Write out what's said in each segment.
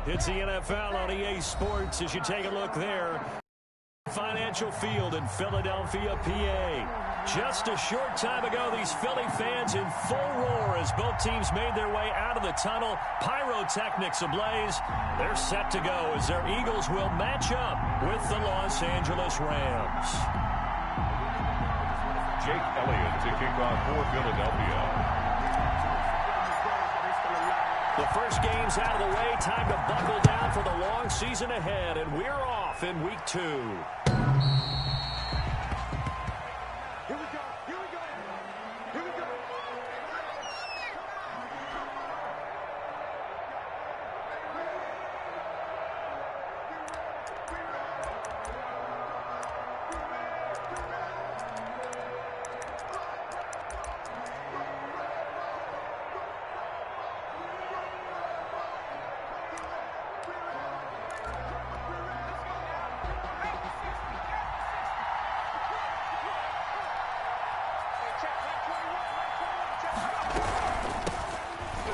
It's the NFL on EA Sports as you take a look there. Financial Field in Philadelphia, PA. Just a short time ago, these Philly fans in full roar as both teams made their way out of the tunnel. Pyrotechnics ablaze. They're set to go as their Eagles will match up with the Los Angeles Rams. Jake Elliott to kick off for Philadelphia. The first game's out of the way. Time to buckle down for the long season ahead, and we're off in week 2.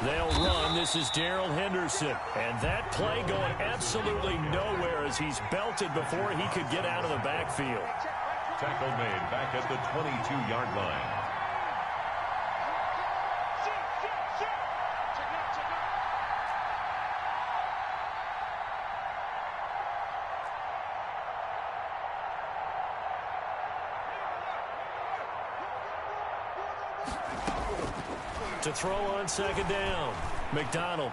They'll run. This is Darrell Henderson. And that play going absolutely nowhere as he's belted before he could get out of the backfield. Tackle made back at the 22-yard line. To throw on second down, McDonald.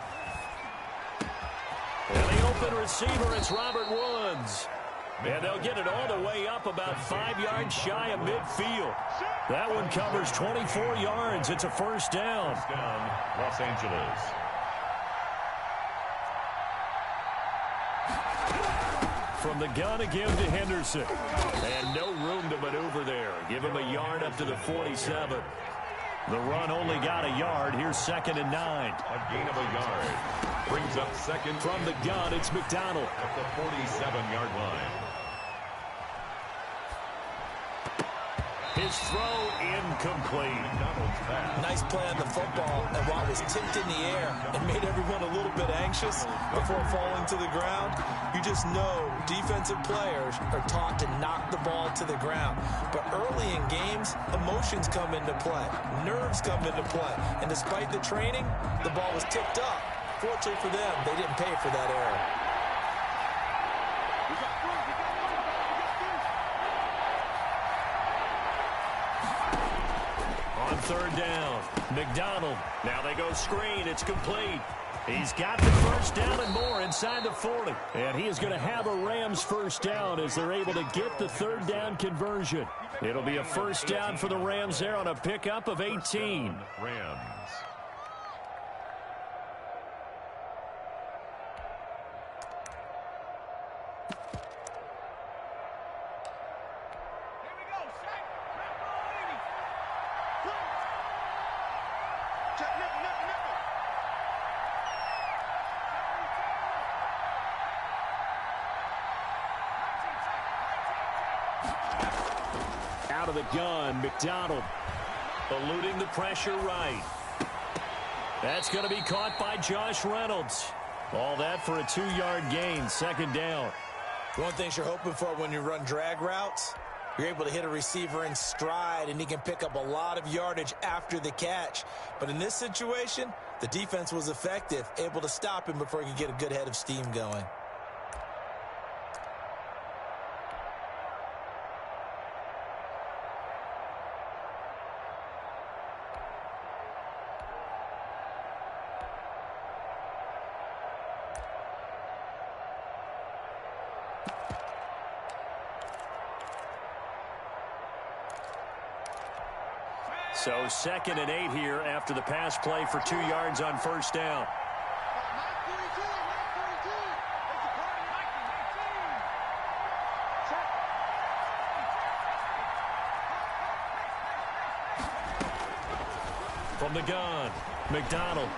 And the open receiver, it's Robert Woods. And they'll get it all the way up about 5 yards shy of midfield. That one covers 24 yards. It's a first down. First down, Los Angeles. From the gun again to Henderson. And no room to maneuver there. Give him a yard up to the 47. The run only got a yard. Here's 2nd and 9. A gain of a yard. Brings up second. From the gun, it's McDonald. At the 47-yard line. His throw incomplete. Nice play on the football, and while it was tipped in the air and made everyone a little bit anxious before falling to the ground, you just know defensive players are taught to knock the ball to the ground. But early in games, emotions come into play. Nerves come into play. And despite the training, the ball was tipped up. Fortunately for them, they didn't pay for that error. On third down, McDonald. Now they go screen. It's complete. He's got the first down and more inside the 40. And he is going to have a Rams first down as they're able to get the third down conversion. It'll be a first down for the Rams there on a pickup of 18. Rams. Out of the gun, McDonald eluding the pressure right. That's going to be caught by Josh Reynolds. All that for a 2-yard gain, 2nd down. One thing you're hoping for when you run drag routes, you're able to hit a receiver in stride, and he can pick up a lot of yardage after the catch. But in this situation, the defense was effective, able to stop him before he could get a good head of steam going. So 2nd and 8 here after the pass play for 2 yards on first down. From the gun, McDonald.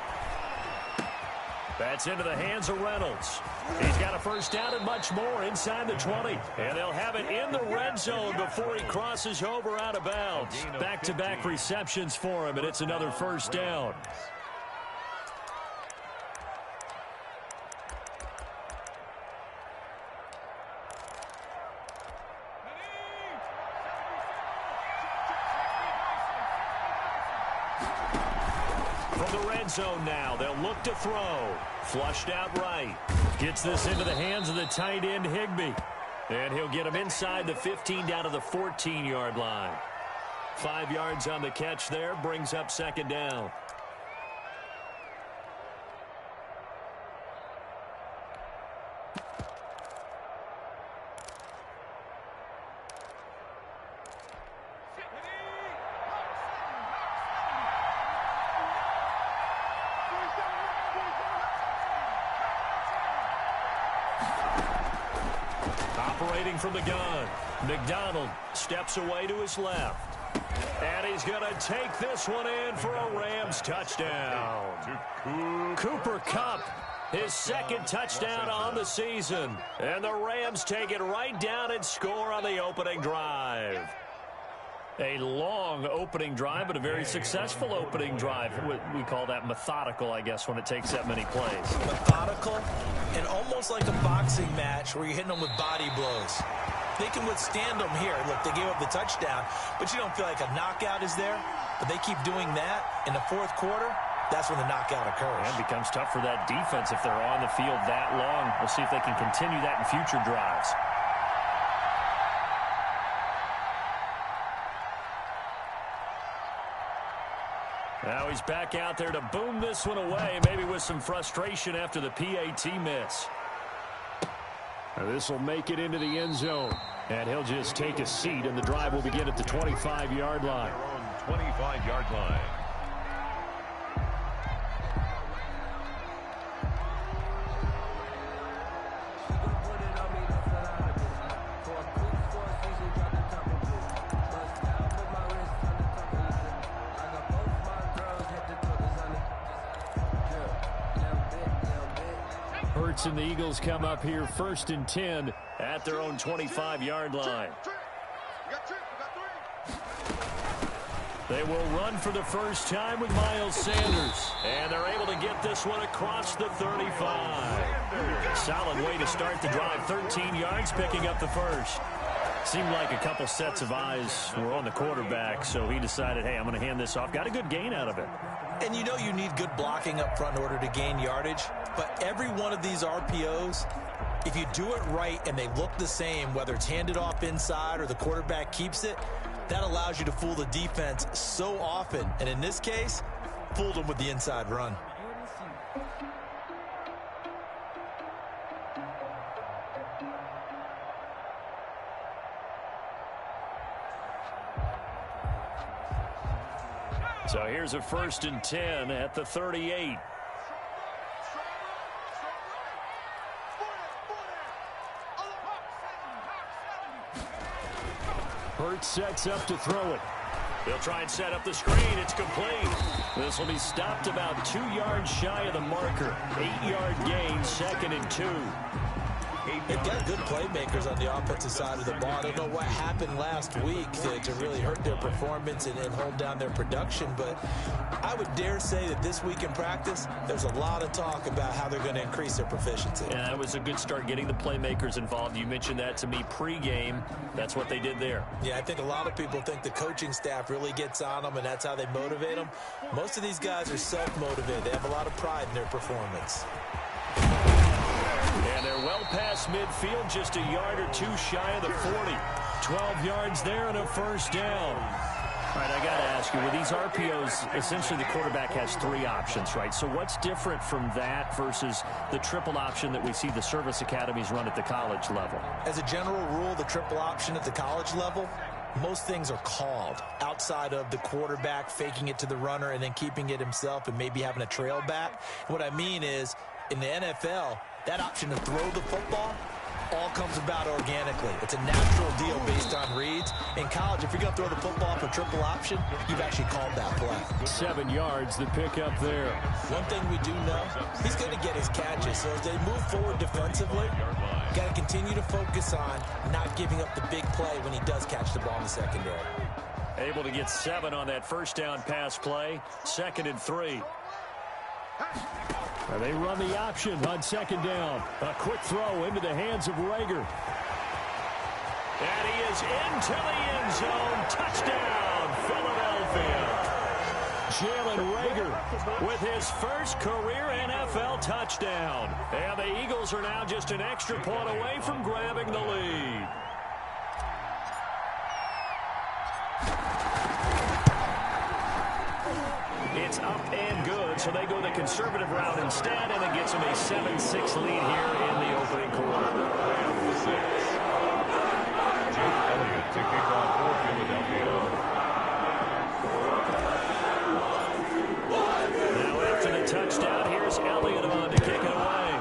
That's into the hands of Reynolds. He's got a first down and much more inside the 20. And they'll have it in the red zone before he crosses over out of bounds. Back-to-back receptions for him, and it's another first down. From the red zone now, they'll look to throw. Flushed out right. Gets this into the hands of the tight end, Higbee. And he'll get him inside the 15 down to the 14-yard line. 5 yards on the catch there, brings up second down. Operating from the gun, McDonald steps away to his left. And he's going to take this one in for a Rams touchdown. Cooper Kupp, his second touchdown on the season. And the Rams take it right down and score on the opening drive. A long opening drive, but a very successful opening drive. We call that methodical, I guess, when it takes that many plays. Methodical and almost like a boxing match where you're hitting them with body blows. They can withstand them here. Look, they gave up the touchdown, but you don't feel like a knockout is there. But they keep doing that in the fourth quarter. That's when the knockout occurs. And it becomes tough for that defense if they're on the field that long. We'll see if they can continue that in future drives. Now he's back out there to boom this one away, maybe with some frustration after the PAT miss. This will make it into the end zone. And he'll just take a seat, and the drive will begin at the 25-yard line. 25-yard line. Hurts and the Eagles come up here 1st and 10 at their own 25-yard line. They will run for the first time with Miles Sanders. And they're able to get this one across the 35. Solid way to start the drive. 13 yards, picking up the first. Seemed like a couple sets of eyes were on the quarterback, so he decided, hey, I'm going to hand this off. Got a good gain out of it. And you know you need good blocking up front in order to gain yardage. But every one of these RPOs, if you do it right and they look the same, whether it's handed off inside or the quarterback keeps it, that allows you to fool the defense so often. And in this case, fooled them with the inside run. So here's a 1st and 10 at the 38. Hurts sets up to throw it. He'll try and set up the screen. It's complete. This will be stopped about 2 yards shy of the marker. 8-yard gain, 2nd and 2. They've got good playmakers on the offensive side of the ball. I don't know what happened last week to really hurt their performance and hold down their production, but I would dare say that this week in practice, there's a lot of talk about how they're going to increase their proficiency. Yeah, that was a good start getting the playmakers involved. You mentioned that to me pregame. That's what they did there. Yeah, I think a lot of people think the coaching staff really gets on them, and that's how they motivate them. Most of these guys are self-motivated. They have a lot of pride in their performance. And they're well past midfield, just a yard or two shy of the 40. 12 yards there and a first down. All right, I got to ask you, with these RPOs, essentially the quarterback has 3 options, right? So what's different from that versus the triple option that we see the service academies run at the college level? As a general rule, the triple option at the college level, most things are called outside of the quarterback faking it to the runner and then keeping it himself and maybe having a trail back. What I mean is, in the NFL, that option to throw the football all comes about organically. It's a natural deal based on reads. In college, if you're going to throw the football for triple option, you've actually called that play. 7 yards, the pickup there. One thing we do know, he's going to get his catches. So as they move forward defensively, got to continue to focus on not giving up the big play when he does catch the ball in the secondary. Able to get 7 on that first down pass play. 2nd and 3. They run the option on 2nd down. A quick throw into the hands of Rager. And he is into the end zone. Touchdown, Philadelphia. Jalen Reagor with his first career NFL touchdown. And the Eagles are now just an extra point away from grabbing the lead. It's up and good, so they go the conservative route instead, and it gets them a 7-6 lead here in the opening quarter. Jake Elliott to kick off for Philadelphia. Now after the touchdown, here's Elliott on to kick it away.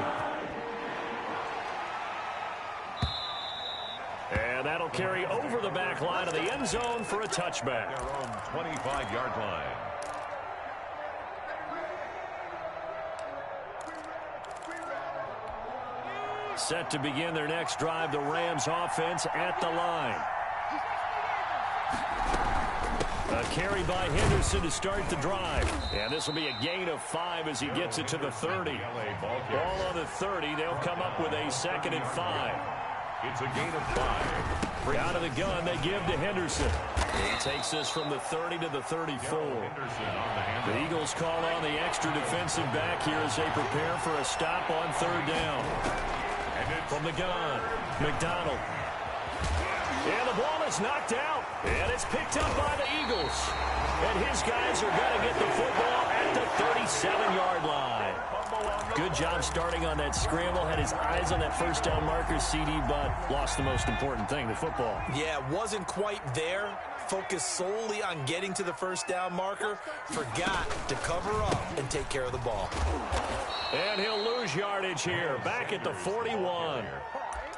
And that'll carry over the back line of the end zone for a touchback. Their own 25-yard line. Set to begin their next drive, the Rams offense at the line. A carry by Henderson to start the drive. And this will be a gain of 5 as he gets it to the 30. Ball on the 30. They'll come up with a 2nd and 5. It's a gain of 5. Out of the gun, they give to Henderson. He takes this from the 30 to the 34. The Eagles call on the extra defensive back here as they prepare for a stop on 3rd down. From the gun, McDonald. And the ball is knocked out. And it's picked up by the Eagles. And his guys are going to get the football at the 37-yard line. Good job starting on that scramble. Had his eyes on that first down marker, CD, but lost the most important thing, the football. Yeah, wasn't quite there. Focused solely on getting to the first down marker. Forgot to cover up and take care of the ball. And he'll lose yardage here. Back at the 41.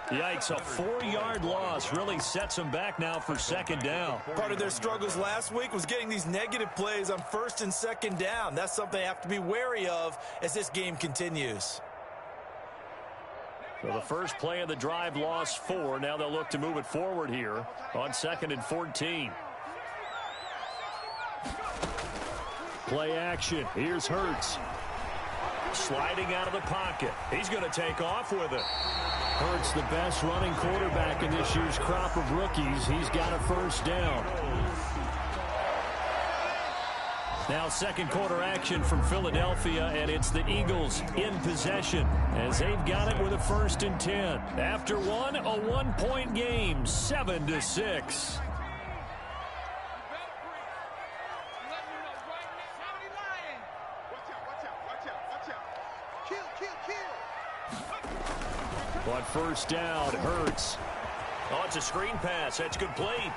Yikes, a 4-yard loss really sets them back now for 2nd down. Part of their struggles last week was getting these negative plays on 1st and 2nd down. That's something they have to be wary of as this game continues. So the first play of the drive lost 4. Now they'll look to move it forward here on 2nd and 14. Play action. Here's Hurts. Sliding out of the pocket. He's going to take off with it. Hurts, the best running quarterback in this year's crop of rookies. He's got a 1st down. Now 2nd quarter action from Philadelphia, and it's the Eagles in possession as they've got it with a 1st and 10. After one, a 1-point game, 7-6. On 1st down, Hurts. Oh, it's a screen pass. That's complete.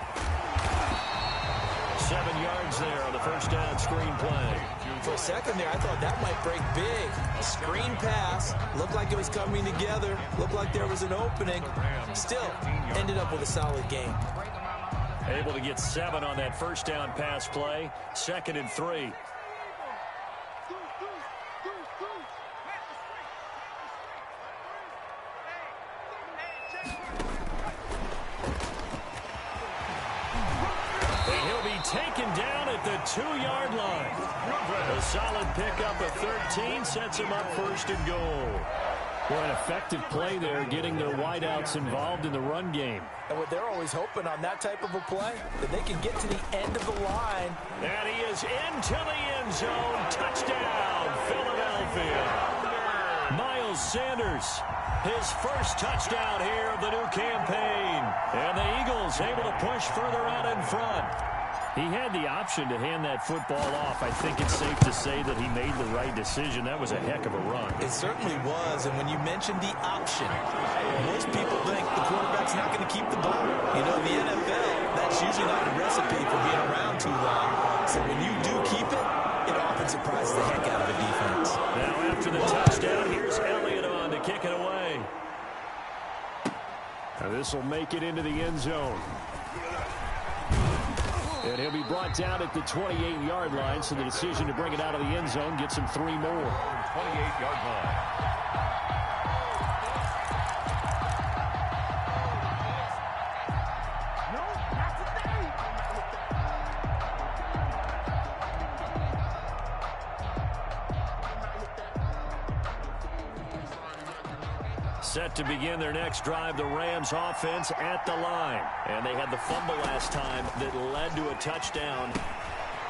7 yards there on the 1st down screen play. For a second there, I thought that might break big. A screen pass. Looked like it was coming together. Looked like there was an opening. Still, ended up with a solid game. Able to get 7 on that 1st down pass play. 2nd and 3. Taken down at the 2-yard line. A solid pickup of 13 sets him up 1st and goal. Well, an effective play there, getting their wideouts involved in the run game. And what they're always hoping on that type of a play, that they can get to the end of the line. And he is into the end zone. Touchdown, Philadelphia. Miles Sanders, his first touchdown here of the new campaign. And the Eagles able to push further out in front. He had the option to hand that football off. I think it's safe to say that he made the right decision. That was a heck of a run. It certainly was. And when you mentioned the option, most people think the quarterback's not going to keep the ball. You know, the NFL, that's usually not a recipe for being around too long. So when you do keep it, it often surprises the heck out of a defense. Now after the touchdown, here's Elliott on to kick it away. Now this will make it into the end zone. And he'll be brought down at the 28-yard line, so the decision to bring it out of the end zone gets him 3 more. 28-yard line. Set to begin their next drive, the Rams offense at the line. And they had the fumble last time that led to a touchdown.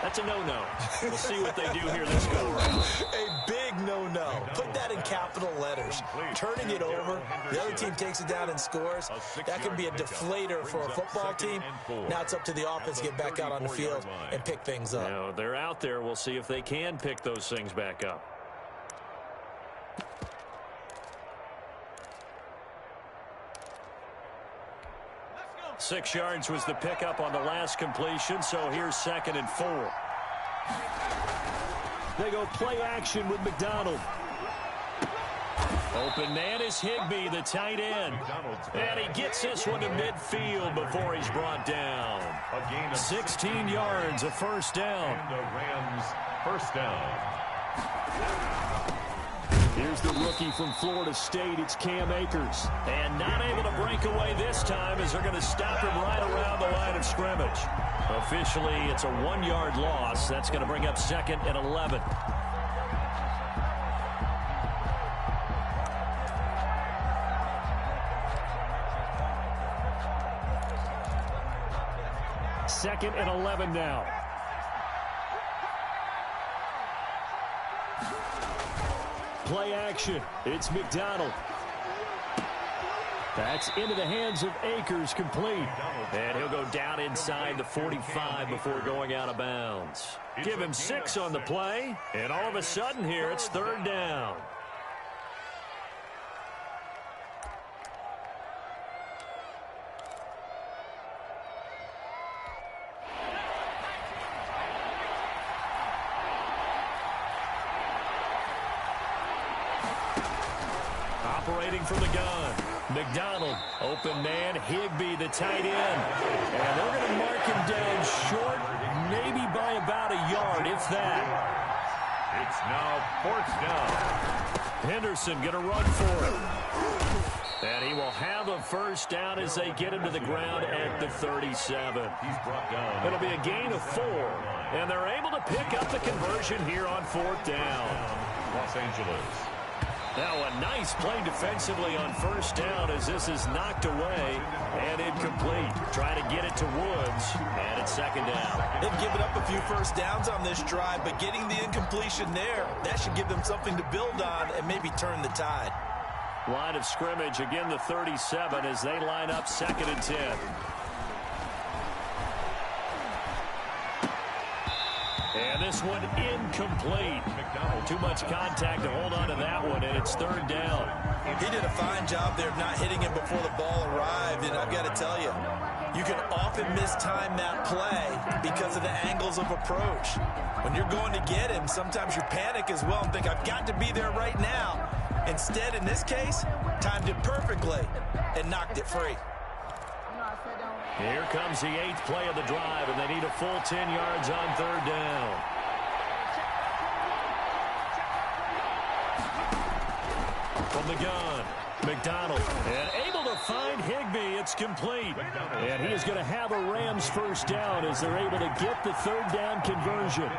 That's a no-no. We'll see what they do here this go-around. A big no-no. Put that in capital letters. Turning it over, the other team takes it down and scores. That can be a deflator for a football team. Now it's up to the offense to get back out on the field and pick things up. Now, they're out there. We'll see if they can pick those things back up. Six yards was the pickup on the last completion, so here's 2nd and 4. They go play action with McDonald. Open man is Higbee, the tight end. And he gets this one to midfield before he's brought down. 16 yards, a first down. The Rams first down. Here's the rookie from Florida State. It's Cam Akers. And not able to break away this time as they're going to stop him right around the line of scrimmage. Officially, it's a 1-yard loss. That's going to bring up 2nd and 11. Second and 11 now. Play action. It's McDonald. That's into the hands of Akers, complete. And he'll go down inside the 45 before going out of bounds. Give him 6 on the play, and all of a sudden here it's 3rd down. Operating from the gun. McDonald, open man, Higbee, the tight end. And they're going to mark him down short, maybe by about a yard, if that. It's now 4th down. Henderson going to run for it. And he will have a first down as they get him to the ground at the 37. He's brought down. It'll be a gain of 4. And they're able to pick up the conversion here on 4th down. Los Angeles. Now a nice play defensively on first down as this is knocked away and incomplete. Trying to get it to Woods, and it's 2nd down. They've given up a few first downs on this drive, but getting the incompletion there, that should give them something to build on and maybe turn the tide. Line of scrimmage, again the 37 as they line up 2nd and 10. And this one incomplete. Too much contact to hold on to that one, and it's 3rd down. He did a fine job there of not hitting him before the ball arrived, and I've got to tell you, you can often mistime that play because of the angles of approach. When you're going to get him, sometimes you panic as well and think, I've got to be there right now. Instead, in this case, timed it perfectly and knocked it free. Here comes the 8th play of the drive, and they need a full 10 yards on 3rd down. From the gun, McDonald, and able to find Higbee. It's complete. And he is going to have a Rams first down as they're able to get the 3rd down conversion.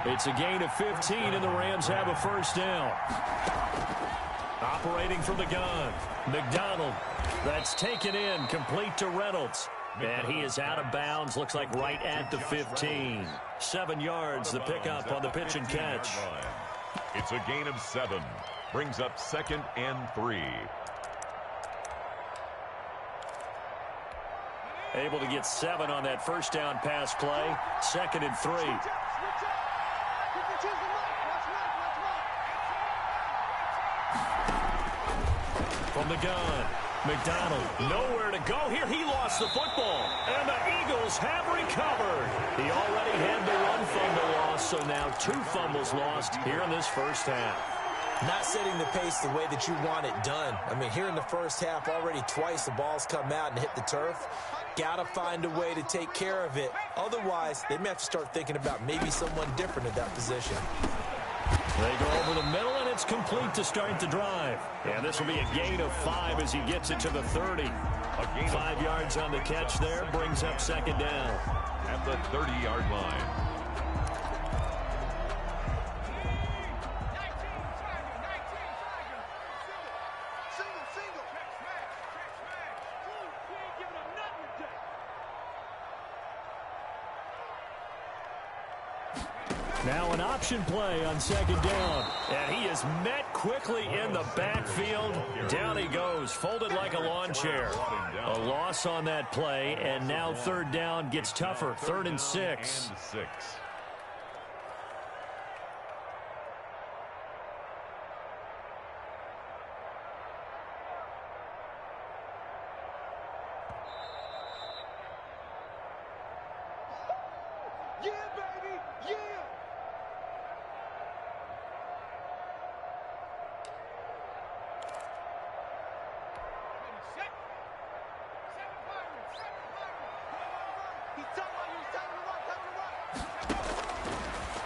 It's a gain of 15, and the Rams have a first down. Operating from the gun, McDonald. That's taken in, complete to Reynolds. And he is out of bounds, looks like right at the 15. 7 yards, the pickup on the pitch and catch. It's a gain of 7. Brings up 2nd and 3. Able to get 7 on that first down pass play. 2nd and 3. From the gun, McDonald, nowhere to go here. He lost the football, and the Eagles have recovered. He already had the 1 fumble loss, so now 2 fumbles lost here in this first half. Not setting the pace the way that you want it done. I mean, here in the first half, already twice the ball's come out and hit the turf. Got to find a way to take care of it. Otherwise, they may have to start thinking about maybe someone different at that position. They go over the middle, and it's complete to start the drive. And this will be a gain of 5 as he gets it to the 30. 5 yards on the catch there, brings up 2nd down. At the 30-yard line. Now an option play on second down. And he is met quickly in the backfield. Down he goes, folded like a lawn chair. A loss on that play, and now third down gets tougher. 3rd and 6.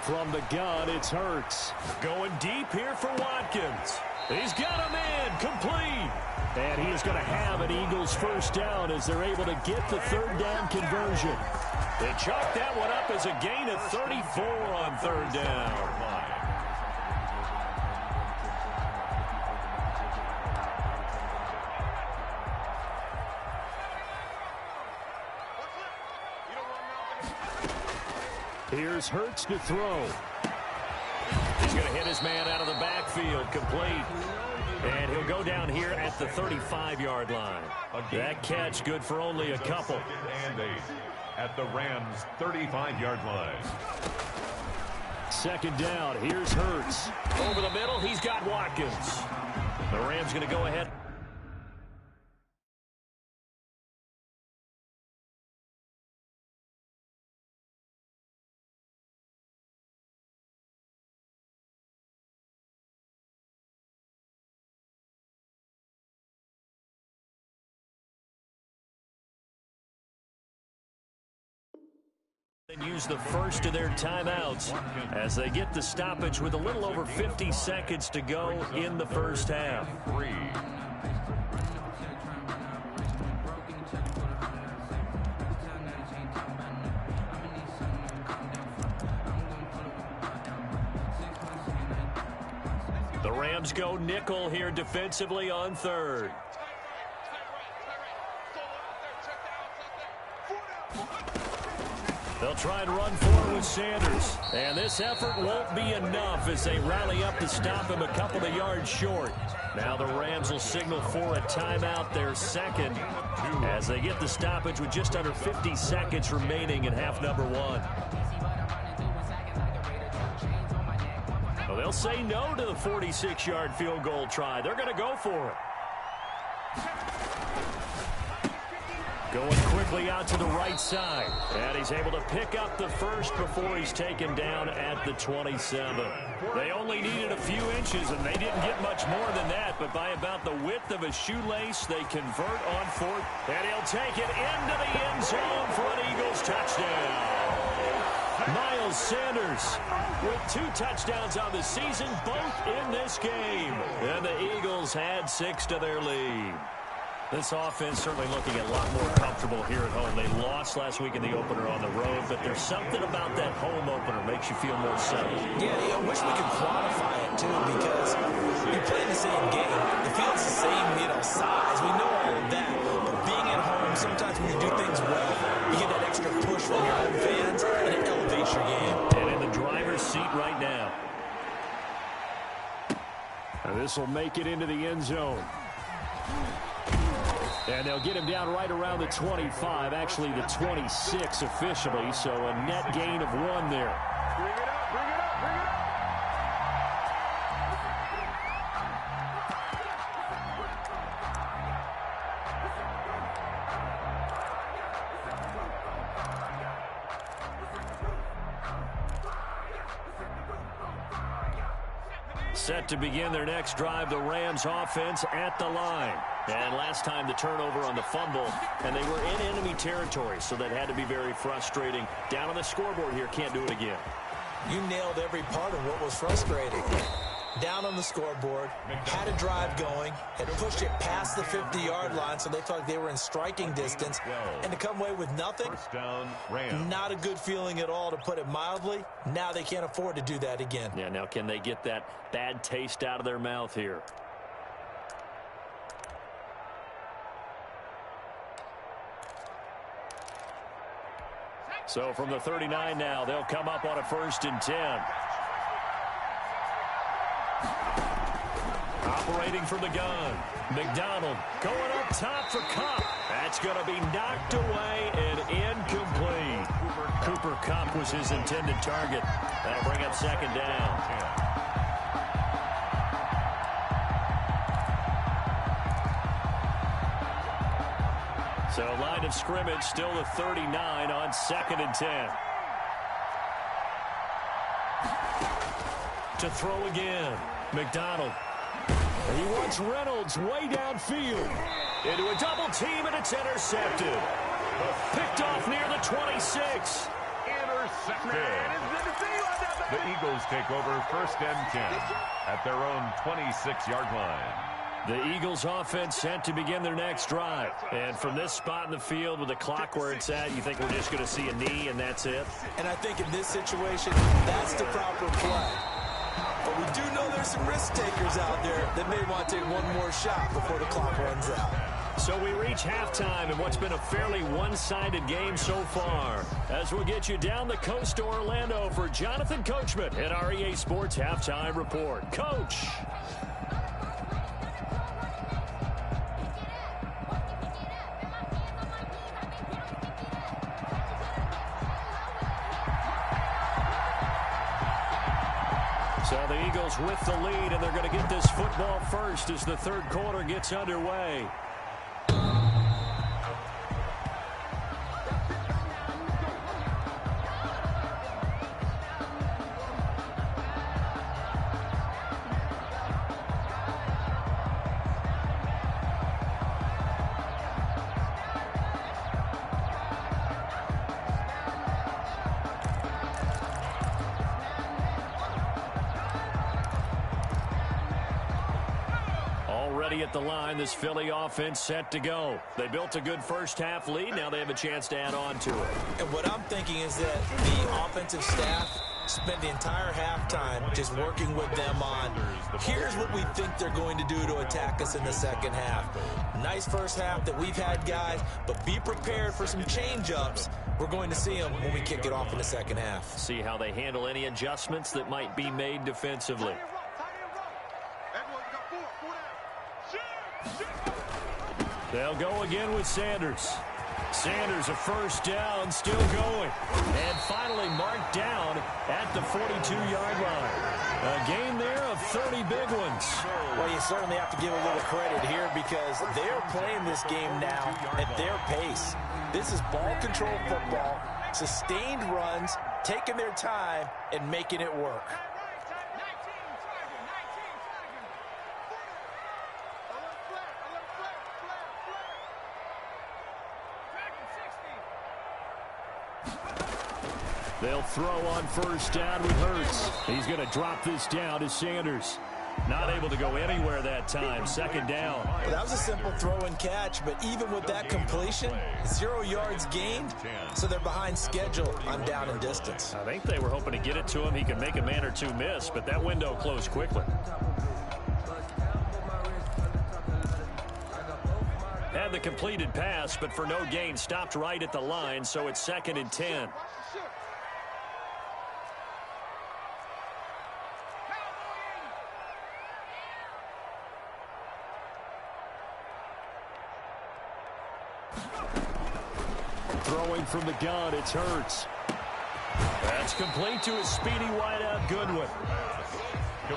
From the gun, it's Hurts. Going deep here for Watkins. He's got a man complete. And he is going to have an Eagles first down as they're able to get the third down conversion. They chalk that one up as a gain of 34 on third down. Here's Hurts to throw. He's going to hit his man out of the backfield, complete. And he'll go down here at the 35-yard line. That catch good for only a couple. And 8 at the Rams' 35-yard line. Second down, here's Hurts. Over the middle, he's got Watkins. The Rams going to go ahead. And use the first of their timeouts as they get the stoppage with a little over 50 seconds to go in the first half. The Rams go nickel here defensively on third. They'll try and run forward with Sanders. And this effort won't be enough as they rally up to stop him a couple of yards short. Now the Rams will signal for a timeout, their second, as they get the stoppage with just under 50 seconds remaining in half number 1. Well, they'll say no to the 46-yard field goal try. They're going to go for it. Going quickly out to the right side. And he's able to pick up the first before he's taken down at the 27. They only needed a few inches, and they didn't get much more than that. But by about the width of a shoelace, they convert on fourth. And he'll take it into the end zone for an Eagles touchdown. Miles Sanders with 2 touchdowns on the season, both in this game. And the Eagles add 6 to their lead. This offense certainly looking a lot more comfortable here at home. They lost last week in the opener on the road, but there's something about that home opener makes you feel more settled. Yeah, I wish we could quantify it, too, because you're playing the same game. The field's the same, size. We know all of that. But being at home, sometimes when you do things well, you get that extra push from your home fans, and it elevates your game. And in the driver's seat right now. And this will make it into the end zone. And they'll get him down right around the 25, actually the 26 officially, so a net gain of 1 there. Bring it up, bring it up, bring it up. Set to begin their next drive, the Rams offense at the line. And last time the turnover on the fumble, and they were in enemy territory, so that had to be very frustrating. Down on the scoreboard here, can't do it again. You nailed every part of what was frustrating. Down on the scoreboard, had a drive going, had pushed it past the 50-yard line, so they felt like they were in striking distance, and to come away with nothing, not a good feeling at all, to put it mildly. Now they can't afford to do that again. Yeah, now can they get that bad taste out of their mouth here? So from the 39 now, they'll come up on a 1st and 10. Operating from the gun. McDonald going up top for Kupp. That's going to be knocked away and incomplete. Cooper Kupp was his intended target. That'll bring up 2nd down. So line of scrimmage still the 39 on 2nd and 10. To throw again. McDonald. He wants Reynolds way downfield. Into a double team, and it's intercepted. Picked off near the 26. Intercepted. The Eagles take over 1st and 10 at their own 26-yard line. The Eagles offense set to begin their next drive. And from this spot in the field with the clock where it's at, you think we're just going to see a knee and that's it? And I think in this situation, that's the proper play. But we do know there's some risk takers out there that may want to take one more shot before the clock runs out. So we reach halftime in what's been a fairly one-sided game so far. As we'll get you down the coast to Orlando for Jonathan Coachman at our EA Sports Halftime Report. Coach! So the Eagles with the lead, and they're going to get this football first as the 3rd quarter gets underway. At the line, this Philly offense set to go. They built a good first-half lead. Now they have a chance to add on to it. And what I'm thinking is that the offensive staff spent the entire halftime just working with them on, here's what we think they're going to do to attack us in the 2nd half. Nice first half that we've had, guys, but be prepared for some change-ups. We're going to see them when we kick it off in the 2nd half. See how they handle any adjustments that might be made defensively. They'll go again with Sanders. Sanders, a 1st down, still going. And finally marked down at the 42-yard line. A gain there of 30 big ones. Well, you certainly have to give a little credit here because they're playing this game now at their pace. This is ball control football, sustained runs, taking their time, and making it work. They'll throw on 1st down with Hurts. He's going to drop this down to Sanders. Not able to go anywhere that time. 2nd down. Well, that was a simple throw and catch, but even with that completion, 0 yards gained, so they're behind schedule on down and distance. I think they were hoping to get it to him. He could make a man or two miss, but that window closed quickly. Had the completed pass, but for no gain, stopped right at the line, so it's 2nd and 10. Throwing from the gun, it's Hurts. That's complete to his speedy wideout, Goodwin.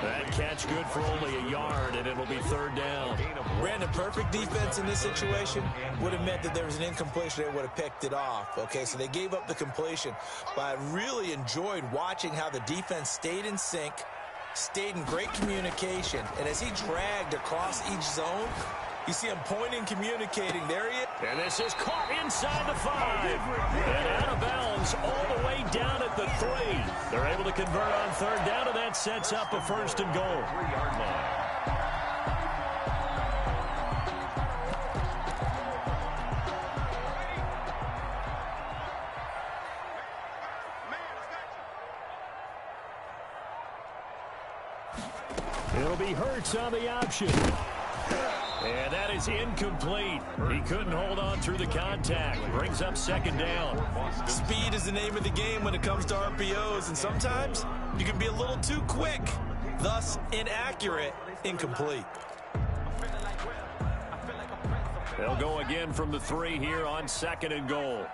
That catch good for only a yard, and it'll be 3rd down. Brandon, perfect defense in this situation would have meant that there was an incompletion. They would have picked it off. Okay, so they gave up the completion. But I really enjoyed watching how the defense stayed in sync, stayed in great communication. And as he dragged across each zone, you see him pointing, communicating. There he is. And this is caught inside the 5. And out of bounds all the way down at the 3. They're able to convert on 3rd down, and that sets up a 1st and goal. 3-yard line. It'll be Hurts on the option. And that is incomplete. He couldn't hold on through the contact. Brings up second down. Speed is the name of the game when it comes to RPOs, and sometimes you can be a little too quick, thus inaccurate, incomplete. They'll go again from the 3 here on second and goal.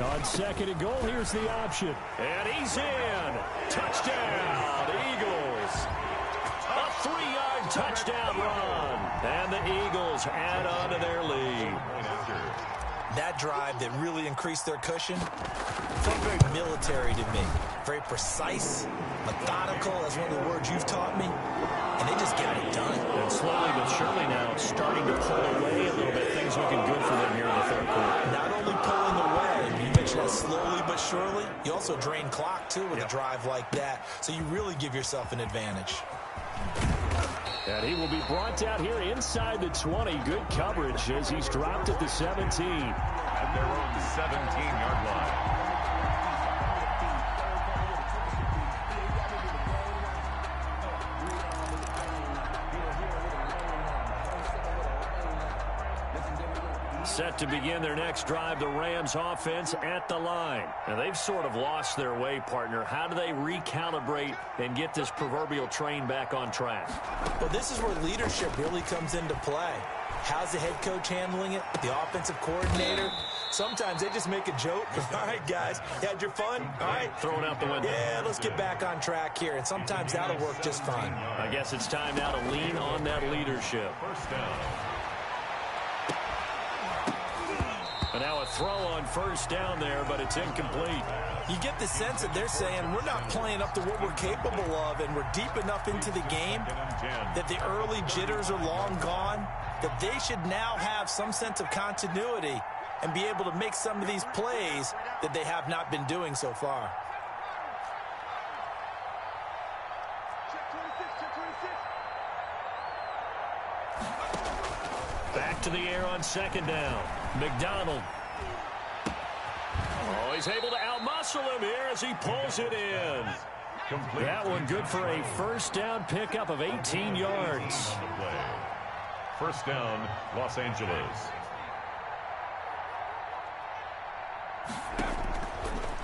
On second and goal, here's the option. And he's in. Touchdown, Eagles. A 3-yard touchdown run. And the Eagles add on to their lead. That drive that really increased their cushion felt very military to me. Very precise, methodical, that's one of the words you've taught me. And they just got it done. And slowly but surely now it's starting to pull away a little bit. Things looking good for them here in the third quarter. Not only pulling away, you mentioned that slowly but surely, you also drain clock too with a drive like that. So you really give yourself an advantage. And he will be brought out here inside the 20. Good coverage as he's dropped at the 17. At their own 17-yard line. Set to begin their next drive, the Rams offense at the line. Now, they've sort of lost their way, partner. How do they recalibrate and get this proverbial train back on track? Well, this is where leadership really comes into play. How's the head coach handling it? The offensive coordinator? Sometimes they just make a joke. All right, guys, you had your fun? All right. Throw it out the window. Yeah, let's get back on track here. And sometimes that'll work just fine. I guess it's time now to lean on that leadership. First down. And now a throw on first down there, but it's incomplete. You get the sense that they're saying we're not playing up to what we're capable of, and we're deep enough into the game that the early jitters are long gone, that they should now have some sense of continuity and be able to make some of these plays that they have not been doing so far. Back to the air on second down. McDonald. Oh, he's able to outmuscle him here as he pulls it in. Complete. That one good for a first down pickup of 18 yards. First down, Los Angeles.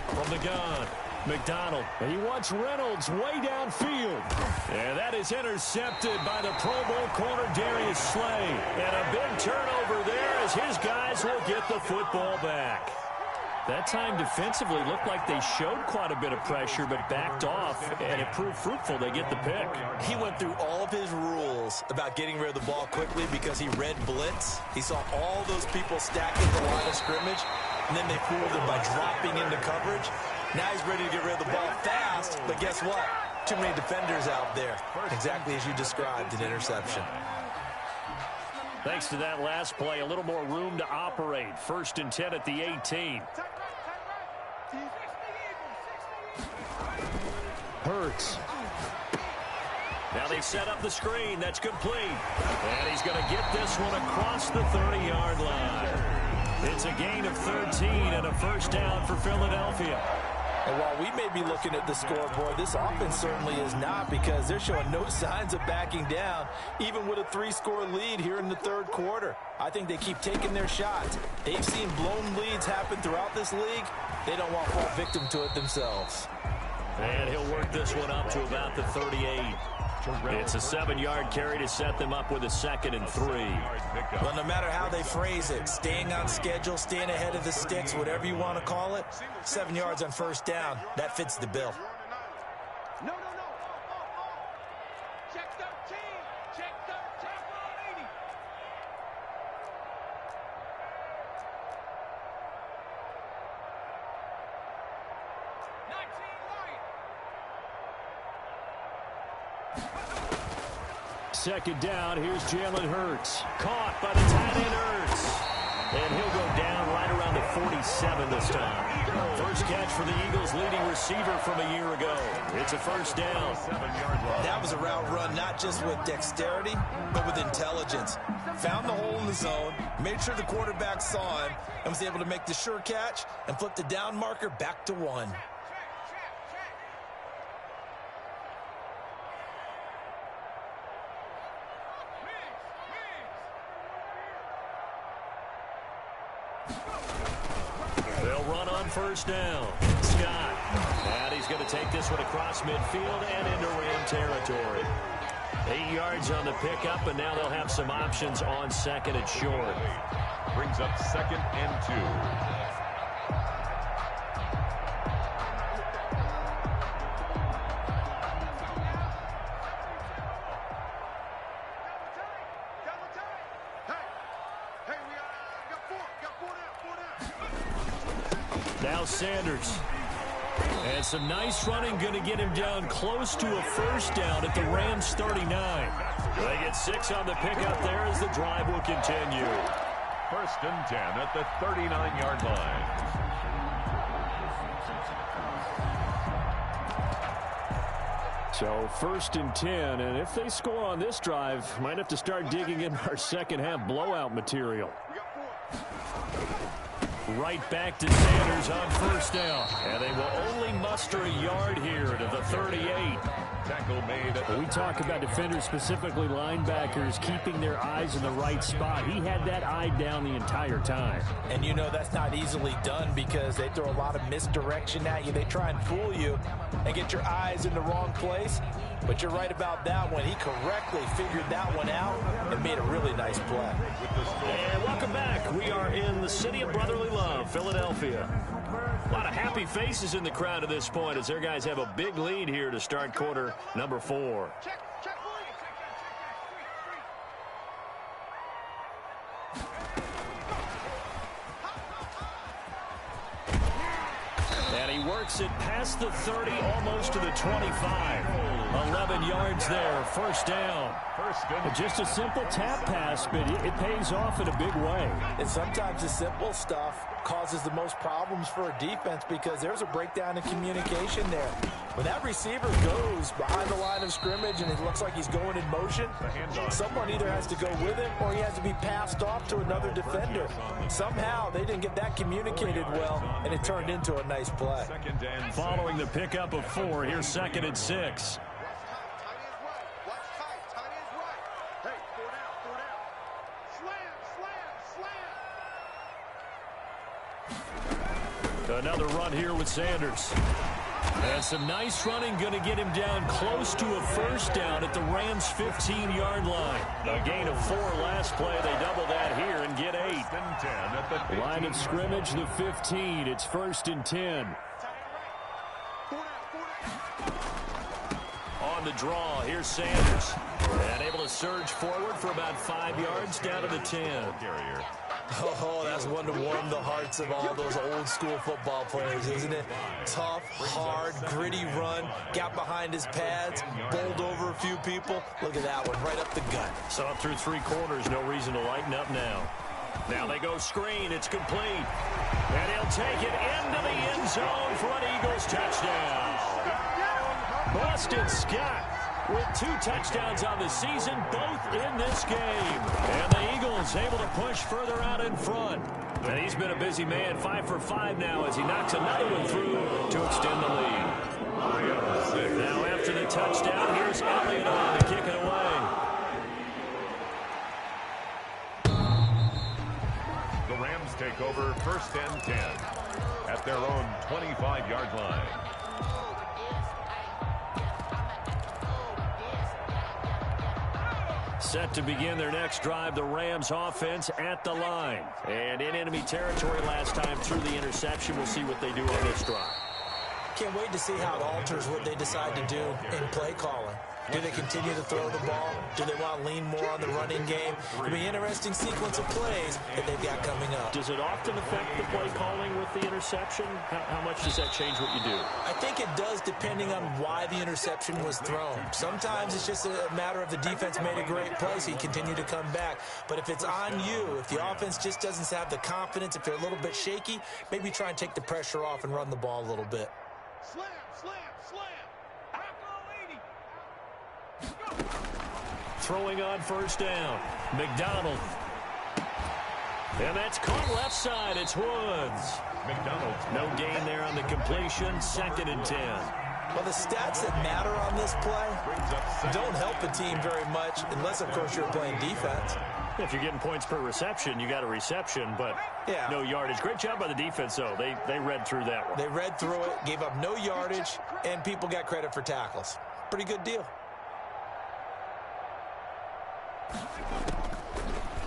From the gun, McDonald. And he wants Reynolds way downfield. And that is intercepted by the Pro Bowl corner Darius Slay. And a big turnover there as his guys will get the football back. That time defensively looked like they showed quite a bit of pressure but backed off, and it proved fruitful. They get the pick. He went through all of his rules about getting rid of the ball quickly because he read blitz. He saw all those people stacking the line of scrimmage, and then they fooled him by dropping into coverage. Now he's ready to get rid of the ball fast, but guess what? Too many defenders out there. Exactly as you described, an interception. Thanks to that last play, a little more room to operate. First and 10 at the 18. Hurts. Now they set up the screen. That's complete. And he's going to get this one across the 30-yard line. It's a gain of 13 and a first down for Philadelphia. And while we may be looking at the scoreboard, this offense certainly is not, because they're showing no signs of backing down, even with a 3-score lead here in the third quarter. I think they keep taking their shots. They've seen blown leads happen throughout this league. They don't want to fall victim to it themselves. And he'll work this one up to about the 38. It's a 7-yard carry to set them up with a 2nd and 3. Well, no matter how they phrase it, staying on schedule, staying ahead of the sticks, whatever you want to call it, 7 yards on first down, that fits the bill. No. Check 13. Check 13. 80. Second down, here's Jalen Hurts. Caught by the tight end Hurts. And he'll go down right around the 47 this time. First catch for the Eagles' leading receiver from a year ago. It's a first down. That was a route run not just with dexterity, but with intelligence. Found the hole in the zone, made sure the quarterback saw him, and was able to make the sure catch and flip the down marker back to 1. first down. Scott. And he's going to take this one across midfield and into Ram territory. 8 yards on the pickup, and now they'll have some options on second and short. Brings up 2nd and 2. Now Sanders. And some nice running, going to get him down close to a first down at the Rams 39. They get 6 on the pickup there as the drive will continue. 1st and 10 at the 39-yard line. So 1st and 10, and if they score on this drive, might have to start digging in our second half blowout material. Right back to Sanders on first down. And they will only muster a yard here to the 38. Tackle made. We talk about defenders, specifically linebackers, keeping their eyes in the right spot. He had that eye down the entire time. And you know that's not easily done because they throw a lot of misdirection at you. They try and fool you and get your eyes in the wrong place. But you're right about that one. He correctly figured that one out and made a really nice play. And welcome back. We are in the city of brotherly love, Philadelphia. A lot of happy faces in the crowd at this point as their guys have a big lead here to start quarter number 4. And he works it past the 30, almost to the 25. 11 yards there, first down. Just a simple tap pass, but it pays off in a big way. And sometimes the simple stuff causes the most problems for a defense because there's a breakdown in communication there. When that receiver goes behind the line of scrimmage and it looks like he's going in motion, someone either has to go with him or he has to be passed off to another defender. Somehow they didn't get that communicated well, and it turned into a nice play. Following the pickup of 4, here's 2nd and 6. Another run here with Sanders. And some nice running, going to get him down close to a first down at the Rams' 15-yard line. A gain of 4 last play. They double that here and get 8. Line of scrimmage, the 15. It's 1st and 10. On the draw, here's Sanders. And able to surge forward for about 5 yards down to the 10. Oh, that's one to warm the hearts of all those old school football players, isn't it? Tough, hard, gritty run, got behind his pads, bowled over a few people. Look at that one, right up the gut. So up through 3 quarters, no reason to lighten up now. Now they go screen, it's complete. And he'll take it into the end zone for an Eagles touchdown. Boston Scott with 2 touchdowns on the season, both in this game. And the Eagles able to push further out in front. And he's been a busy man, 5 for 5 now as he knocks another one through to extend the lead. Now after the touchdown, here's Elliott on to kick it away. The Rams take over 1st and 10 at their own 25-yard line. Set to begin their next drive, the Rams offense at the line. And in enemy territory last time through the interception. We'll see what they do on this drive. Can't wait to see how it alters what they decide to do in play calling. Do they continue to throw the ball? Do they want to lean more on the running game? It'll be an interesting sequence of plays that they've got coming up. Does it often affect the play calling with the interception? How much does that change what you do? I think it does depending on why the interception was thrown. Sometimes it's just a matter of the defense made a great play, so you continue to come back. But if it's on you, if the offense just doesn't have the confidence, if they're a little bit shaky, maybe try and take the pressure off and run the ball a little bit. Slam, slam, slam. Throwing on first down. McDonald. And that's caught left side. It's Woods. McDonald. No gain there on the completion. 2nd and 10. Well, the stats that matter on this play don't help the team very much unless, of course, you're playing defense. If you're getting points per reception, you got a reception, but no yardage. Great job by the defense, though. They read through that one. They read through it, gave up no yardage, and people got credit for tackles. Pretty good deal.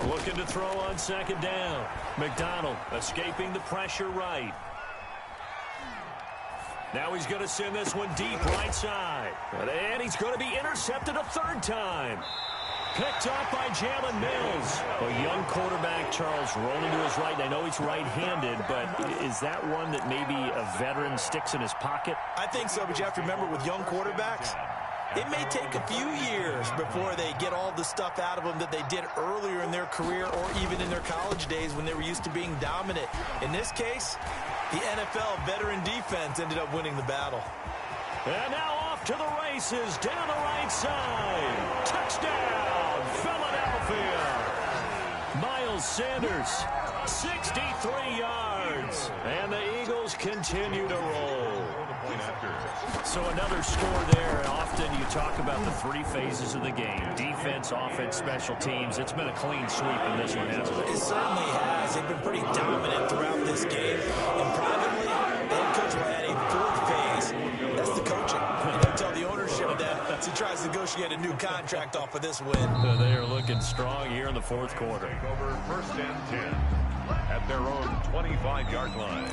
Looking to throw on second down. McDonald escaping the pressure right. Now he's going to send this one deep right side. And he's going to be intercepted a third time. Picked up by Jalen Mills. A young quarterback, Charles, rolling to his right. I know he's right-handed, but is that one that maybe a veteran sticks in his pocket? I think so, but you have to remember with young quarterbacks, it may take a few years before they get all the stuff out of them that they did earlier in their career or even in their college days when they were used to being dominant. In this case, the NFL veteran defense ended up winning the battle. And now off to the races, down the right side. Touchdown, Philadelphia. Miles Sanders, 63 yards. And the Eagles continue to roll. So another score there, and often you talk about the three phases of the game. Defense, offense, special teams. It's been a clean sweep in this one, hasn't it? It certainly has. They've been pretty dominant throughout this game. And privately, the head coach will add a fourth phase. That's the coaching. And you tell the ownership that as he tries to negotiate a new contract off of this win. They are looking strong here in the fourth quarter. Over first and 10 at their own 25-yard line.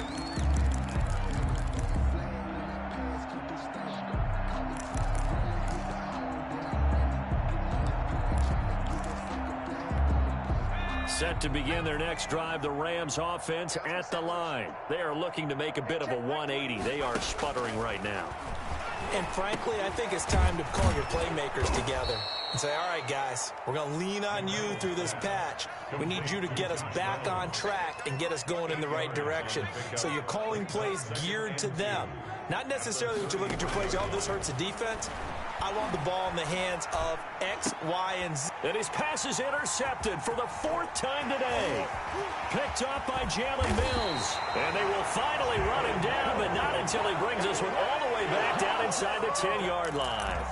Set to begin their next drive, the Rams offense at the line. They are looking to make a bit of a 180. They are sputtering right now. And frankly, I think it's time to call your playmakers together and say, all right, guys, we're going to lean on you through this patch. We need you to get us back on track and get us going in the right direction. So you're calling plays geared to them. Not necessarily what you look at your plays, oh, this hurts the defense. I want the ball in the hands of X, Y, and Z. And his pass is intercepted for the fourth time today. Picked up by Jalen Mills. And they will finally run him down, but not until he brings this one all the way back down inside the 10-yard line.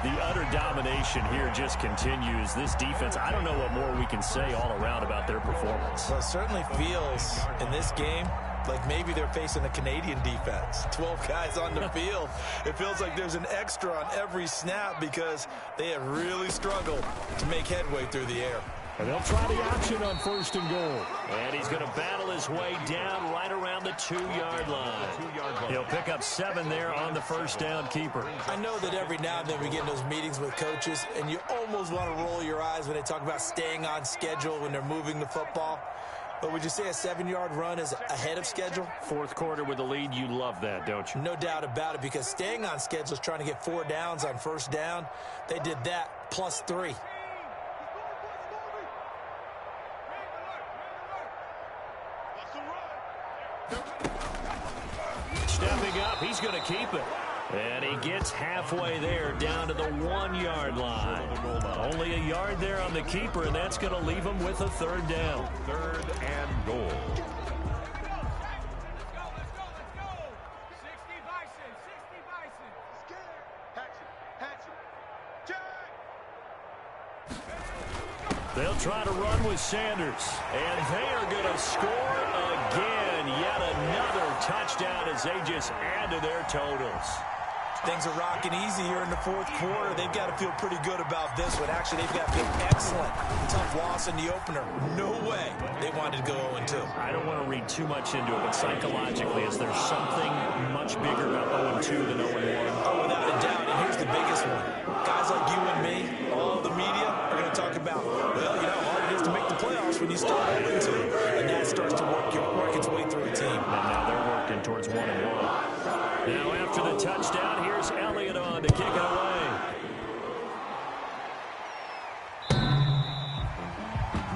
The utter domination here just continues. This defense, I don't know what more we can say all around about their performance. Well, it certainly feels in this game like maybe they're facing a Canadian defense. 12 guys on the field. It feels like there's an extra on every snap because they have really struggled to make headway through the air. And they'll try the option on first and goal. And he's going to battle his way down right around the 2-yard line. He'll pick up 7 there on the first down keeper. I know that every now and then we get in those meetings with coaches, and you almost want to roll your eyes when they talk about staying on schedule when they're moving the football. But would you say a 7-yard run is ahead of schedule? Fourth quarter with a lead, you love that, don't you? No doubt about it, because staying on schedule is trying to get 4 downs on first down. They did that plus 3. Stepping up, he's going to keep it. And he gets halfway there down to the 1-yard line. Only a yard there on the keeper, and that's going to leave him with a third down. Third and goal. They'll try to run with Sanders. And they are going to score again. Yet another touchdown as they just add to their totals. Things are rocking easy here in the fourth quarter. They've got to feel pretty good about this one. Actually, they've got to feel excellent. Tough loss in the opener. No way they wanted to go 0-2. I don't want to read too much into it, but psychologically, is there something much bigger about 0-2 than 0-1? Oh, without a doubt. And here's the biggest one. Guys like you and me, all the media, are going to talk about, well, you know, all it is to make the playoffs when you start 0-2. And that starts to work its way through a team. And now they're working towards 1-1. Now after the touchdown, here's Elliott on to kick it away.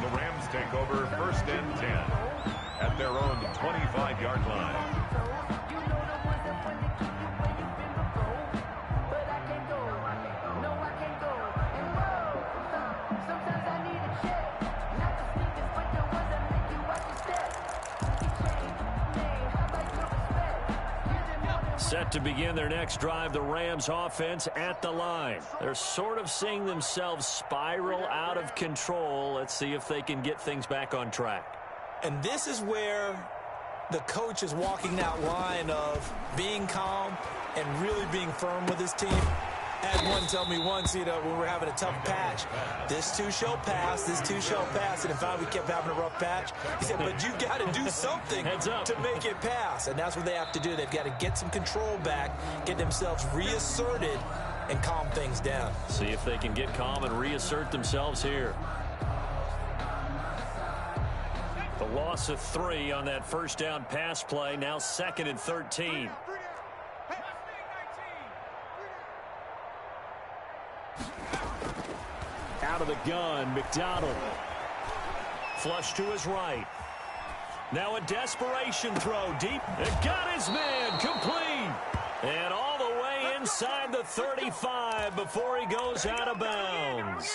The Rams take over first and 10 at their own 25-yard line. Set to begin their next drive, the Rams offense at the line. They're sort of seeing themselves spiral out of control. Let's see if they can get things back on track. And this is where the coach is walking that line of being calm and really being firm with his team. I had one tell me once, when we're having a tough patch, this too shall pass, this too shall pass. And in fact, we kept having a rough patch. He said, but you got to do something to make it pass. And that's what they have to do. They've got to get some control back, get themselves reasserted, and calm things down. See if they can get calm and reassert themselves here. The loss of 3 on that first down pass play, now 2nd and 13. Out of the gun, McDonald. Flush to his right. Now a desperation throw deep. It got his man complete. And all the way inside the 35 before he goes out of bounds.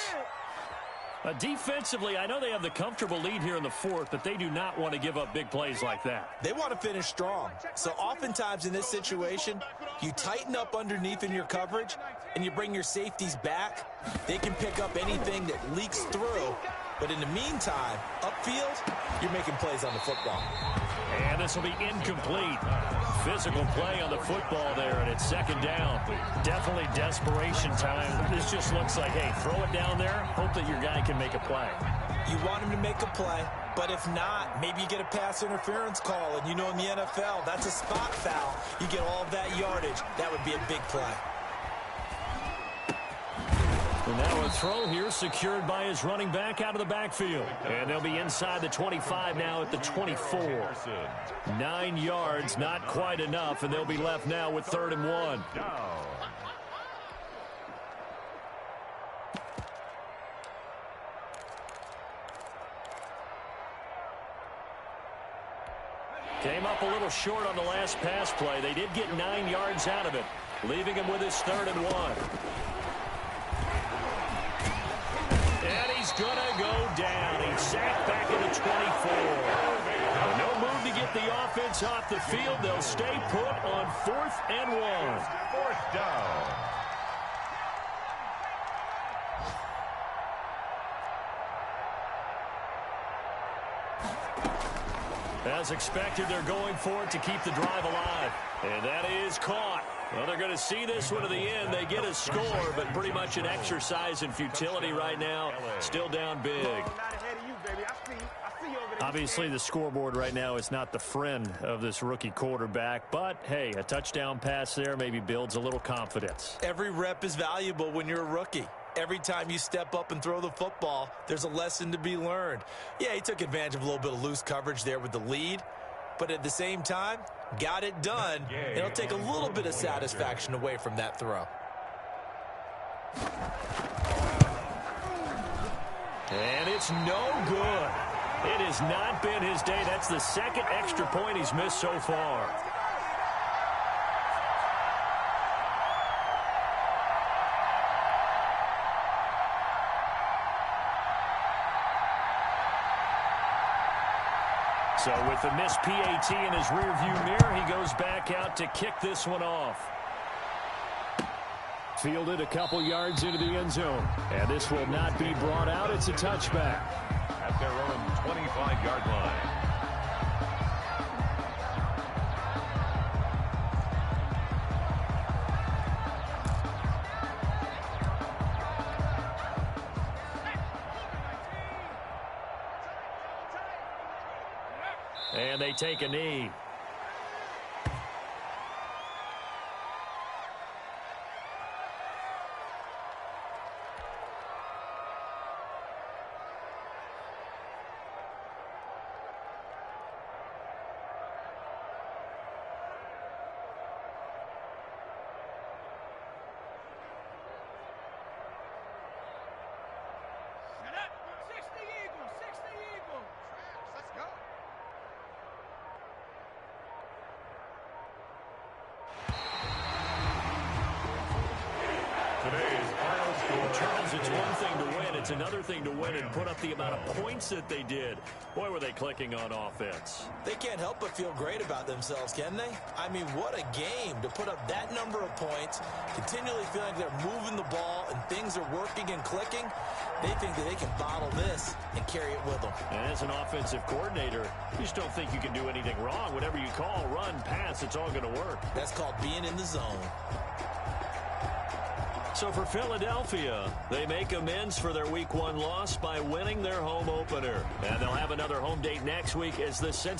Defensively, I know they have the comfortable lead here in the 4th, but they do not want to give up big plays like that. They want to finish strong. So oftentimes in this situation, you tighten up underneath in your coverage and you bring your safeties back. They can pick up anything that leaks through. But in the meantime, upfield, you're making plays on the football. And this will be incomplete. Physical play on the football there, and it's 2nd down. Definitely desperation time. This just looks like, hey, throw it down there, hope that your guy can make a play. You want him to make a play, but if not, maybe you get a pass interference call, and in the NFL, that's a spot foul. You get all of that yardage. That would be a big play. And now a throw here secured by his running back out of the backfield. And they'll be inside the 25 now at the 24. 9 yards, not quite enough, and they'll be left now with 3rd and 1. Came up a little short on the last pass play. They did get 9 yards out of it, leaving him with his 3rd and 1. And he's going to go down. He's sacked back at the 24. Well, no move to get the offense off the field. They'll stay put on 4th and 1. 4th down. As expected, they're going for it to keep the drive alive. And that is caught. Well, they're going to see this one to the end. They get a score, but pretty much an exercise in futility right now. Still down big. Obviously, the scoreboard right now is not the friend of this rookie quarterback. But, hey, a touchdown pass there maybe builds a little confidence. Every rep is valuable when you're a rookie. Every time you step up and throw the football, there's a lesson to be learned. Yeah, he took advantage of a little bit of loose coverage there with the lead. But at the same time, got it done. It'll take a little bit of satisfaction away from that throw. And it's no good. It has not been his day. That's the 2nd extra point he's missed so far. So with the missed PAT in his rearview mirror, he goes back out to kick this one off. Fielded a couple yards into the end zone. And this will not be brought out. It's a touchback. At their own 25-yard line. And they take a knee. Charles, it's one thing to win. It's It's another thing to win and put up the amount of points that they did. Boy, were they clicking on offense. They can't help but feel great about themselves, can they? I mean, what a game to put up that number of points, continually feeling like they're moving the ball and things are working and clicking. They think that they can bottle this and carry it with them. And as an offensive coordinator, you just don't think you can do anything wrong. Whatever you call, run, pass, it's all going to work. That's called being in the zone. So for Philadelphia, they make amends for their Week 1 loss by winning their home opener. And they'll have another home date next week as the Cincinnati